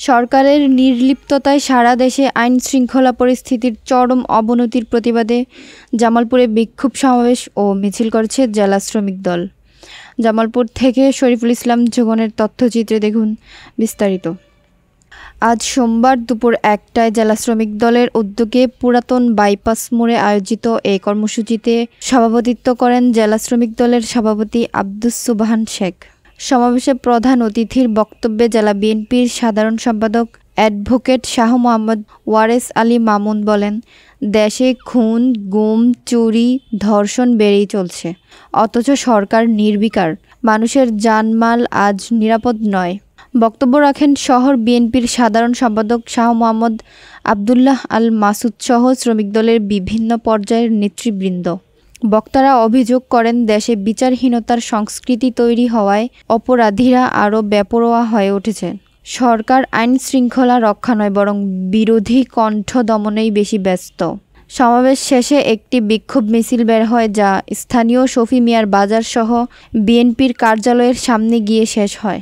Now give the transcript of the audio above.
সরকারের নির্লিপ্ততায় সারা দেশে আইন শৃঙ্খলা পরিস্থিতির চরম অবনতির প্রতিবাদে জামালপুরে বিক্ষোভ সমাবেশ ও মিছিল করেছে জেলা শ্রমিক দল। জামালপুর থেকে শরীফুল ইসলাম যোগনের তথ্যচিত্রে দেখুন বিস্তারিত। আজ সোমবার দুপুর ১টায় জেলা শ্রমিক দলের উদ্যোগে পুরাতন বাইপাস মোড়ে আয়োজিত এই কর্মসূচিতে সভাপতিত্ব করেন জেলা শ্রমিক দলের সভাপতি আব্দুস সুবহান শেখ। সমাবেশে প্রধান অতিথির বক্তব্যে জেলা বিএনপির সাধারণ সম্পাদক অ্যাডভোকেট শাহ মোহাম্মদ ওয়ারেস আলী মামুন বলেন, দেশে খুন, গুম, চুরি, ধর্ষণ বেড়েই চলছে, অথচ সরকার নির্বিকার। মানুষের জানমাল আজ নিরাপদ নয়। বক্তব্য রাখেন শহর বিএনপির সাধারণ সম্পাদক শাহ মোহাম্মদ আবদুল্লাহ আল মাসুদ সহ শ্রমিক দলের বিভিন্ন পর্যায়ের নেতৃবৃন্দ। বক্তারা অভিযোগ করেন, দেশে বিচারহীনতার সংস্কৃতি তৈরি হওয়ায় অপরাধীরা আরও বেপরোয়া হয়ে উঠেছে। সরকার আইন শৃঙ্খলা রক্ষা নয়, বরং বিরোধী কণ্ঠ দমনেই বেশি ব্যস্ত। সমাবেশ শেষে একটি বিক্ষোভ মিছিল বের হয়, যা স্থানীয় শফি মিয়ার বাজার সহ বিএনপির কার্যালয়ের সামনে গিয়ে শেষ হয়।